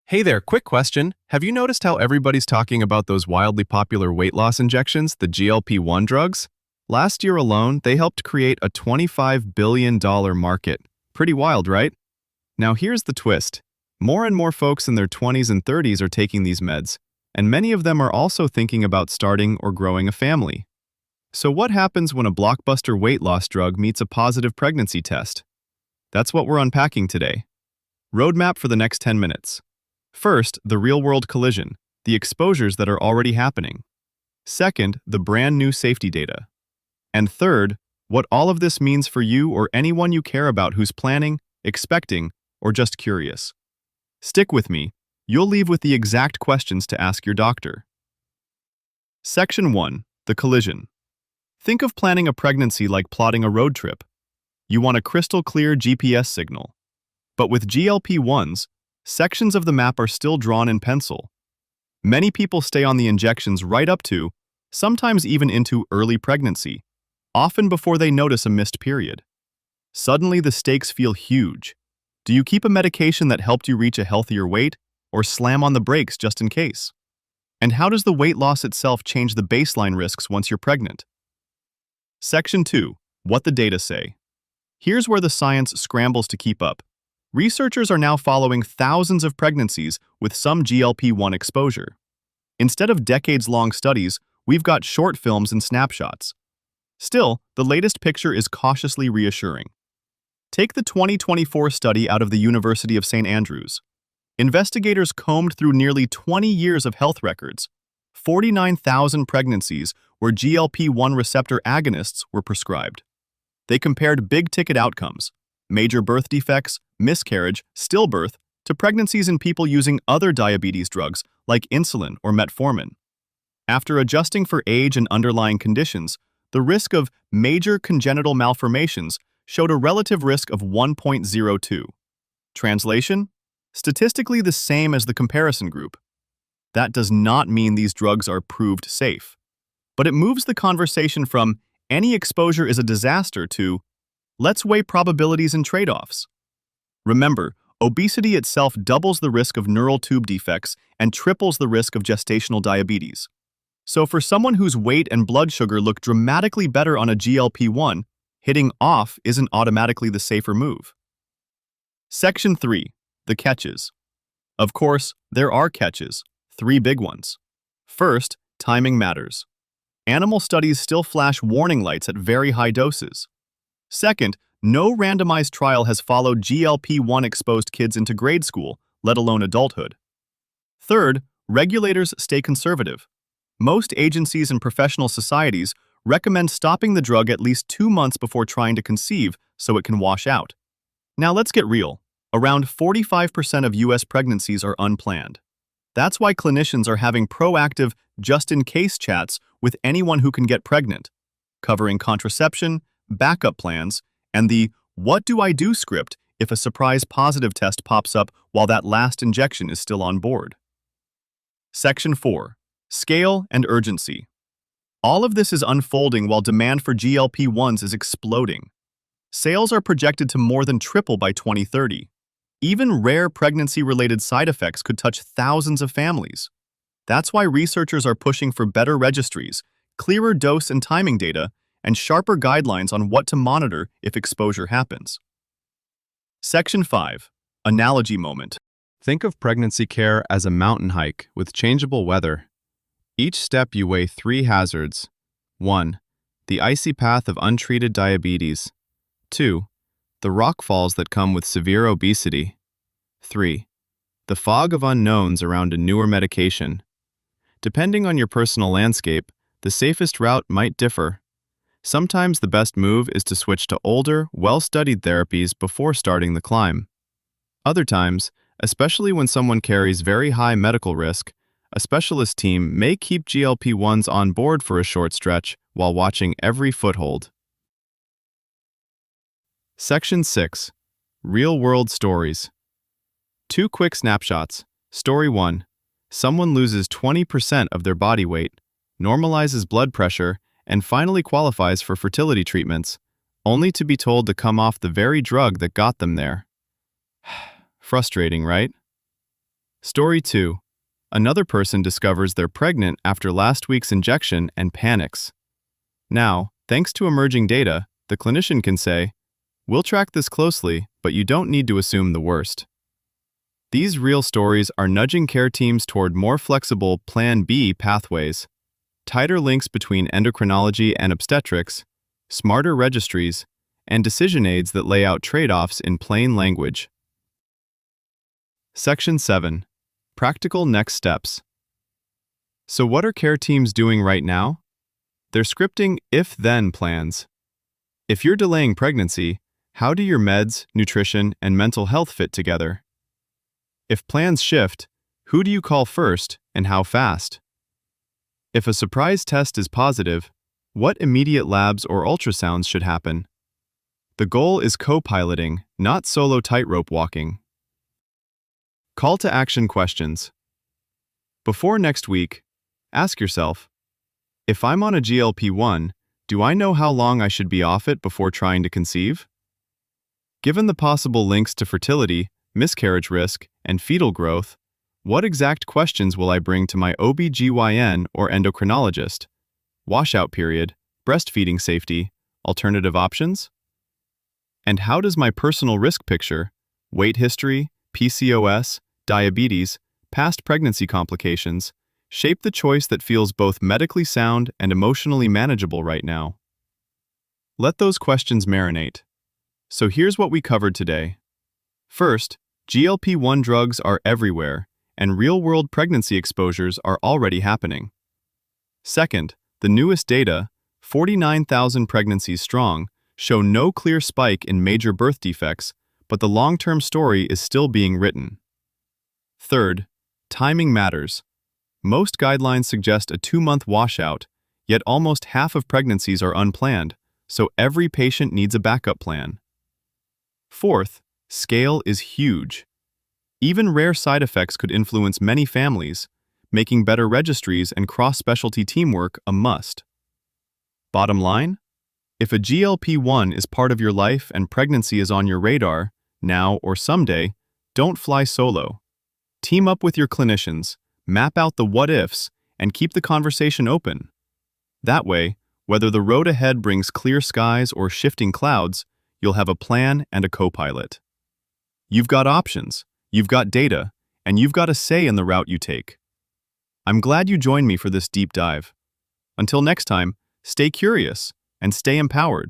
Hey there, quick question. Have you noticed how everybody's talking about those wildly popular weight loss injections, the GLP-1 drugs? Last year alone, they helped create a $25 billion market. Pretty wild, right? Now here's the twist. More and more folks in their 20s and 30s are taking these meds, and many of them are also thinking about starting or growing a family. So what happens when a blockbuster weight loss drug meets a positive pregnancy test? That's what we're unpacking today. Roadmap for the next 10 minutes. First, the real-world collision, the exposures that are already happening. Second, the brand new safety data. And third, what all of this means for you or anyone you care about who's planning, expecting, or just curious. Stick with me. You'll leave with the exact questions to ask your doctor. Section 1. The collision. Think of planning a pregnancy like plotting a road trip. You want a crystal-clear GPS signal. But with GLP-1s, sections of the map are still drawn in pencil. Many people stay on the injections right up to, sometimes even into early pregnancy, often before they notice a missed period. Suddenly the stakes feel huge. Do you keep a medication that helped you reach a healthier weight, or slam on the brakes just in case? And how does the weight loss itself change the baseline risks once you're pregnant? Section 2. What the data say. Here's where the science scrambles to keep up. Researchers are now following thousands of pregnancies with some GLP-1 exposure. Instead of decades-long studies, we've got short films and snapshots. Still, the latest picture is cautiously reassuring. Take the 2024 study out of the University of St. Andrews. Investigators combed through nearly 20 years of health records, 49,000 pregnancies where GLP-1 receptor agonists were prescribed. They compared big-ticket outcomes, major birth defects, miscarriage, stillbirth, to pregnancies in people using other diabetes drugs like insulin or metformin. After adjusting for age and underlying conditions, the risk of major congenital malformations showed a relative risk of 1.02. Translation? Statistically the same as the comparison group. That does not mean these drugs are proved safe, but it moves the conversation from any exposure is a disaster to let's weigh probabilities and trade-offs. Remember, obesity itself doubles the risk of neural tube defects and triples the risk of gestational diabetes. So for someone whose weight and blood sugar look dramatically better on a GLP-1, hitting off isn't automatically the safer move. Section 3. The catches. Of course, there are catches, 3 big ones. First, timing matters. Animal studies still flash warning lights at very high doses. Second, no randomized trial has followed GLP-1 exposed kids into grade school, let alone adulthood. Third, regulators stay conservative. Most agencies and professional societies recommend stopping the drug at least 2 months before trying to conceive so it can wash out. Now let's get real. Around 45% of US pregnancies are unplanned. That's why clinicians are having proactive, just-in-case chats with anyone who can get pregnant, covering contraception, backup plans, and the "what do I do" script if a surprise positive test pops up while that last injection is still on board. Section 4. Scale and urgency. All of this is unfolding while demand for GLP-1s is exploding. Sales are projected to more than triple by 2030. Even rare pregnancy-related side effects could touch thousands of families. That's why researchers are pushing for better registries, clearer dose and timing data, and sharper guidelines on what to monitor if exposure happens. Section 5. Analogy moment. Think of pregnancy care as a mountain hike with changeable weather. Each step you weigh 3 hazards. 1. The icy path of untreated diabetes. 2. The rock falls that come with severe obesity. 3. The fog of unknowns around a newer medication. Depending on your personal landscape, the safest route might differ. Sometimes the best move is to switch to older, well-studied therapies before starting the climb. Other times, especially when someone carries very high medical risk, a specialist team may keep GLP-1s on board for a short stretch while watching every foothold. Section 6. Real-world stories. 2 quick snapshots. Story 1. Someone loses 20% of their body weight, normalizes blood pressure, and finally qualifies for fertility treatments, only to be told to come off the very drug that got them there. Frustrating, right? Story 2. Another person discovers they're pregnant after last week's injection and panics. Now, thanks to emerging data, the clinician can say, "We'll track this closely, but you don't need to assume the worst." These real stories are nudging care teams toward more flexible Plan B pathways, tighter links between endocrinology and obstetrics, smarter registries, and decision aids that lay out trade-offs in plain language. Section 7. Practical next steps. So what are care teams doing right now? They're scripting if-then plans. If you're delaying pregnancy, how do your meds, nutrition, and mental health fit together? If plans shift, who do you call first and how fast? If a surprise test is positive, what immediate labs or ultrasounds should happen? The goal is co-piloting, not solo tightrope walking. Call to action questions. Before next week, ask yourself, if I'm on a GLP-1, do I know how long I should be off it before trying to conceive? Given the possible links to fertility, miscarriage risk, and fetal growth, what exact questions will I bring to my OB/GYN or endocrinologist? Washout period, breastfeeding safety, alternative options? And how does my personal risk picture, weight history, PCOS, diabetes, past pregnancy complications, shape the choice that feels both medically sound and emotionally manageable right now? Let those questions marinate. So here's what we covered today. First, GLP-1 drugs are everywhere, and real-world pregnancy exposures are already happening. Second, the newest data, 49,000 pregnancies strong, show no clear spike in major birth defects, but the long-term story is still being written. Third, timing matters. Most guidelines suggest a 2-month washout, yet almost half of pregnancies are unplanned, so every patient needs a backup plan. Fourth, scale is huge. Even rare side effects could influence many families, making better registries and cross-specialty teamwork a must. Bottom line? If a GLP-1 is part of your life and pregnancy is on your radar, now or someday, don't fly solo. Team up with your clinicians, map out the what-ifs, and keep the conversation open. That way, whether the road ahead brings clear skies or shifting clouds, you'll have a plan and a co-pilot. You've got options, you've got data, and you've got a say in the route you take. I'm glad you joined me for this deep dive. Until next time, stay curious and stay empowered.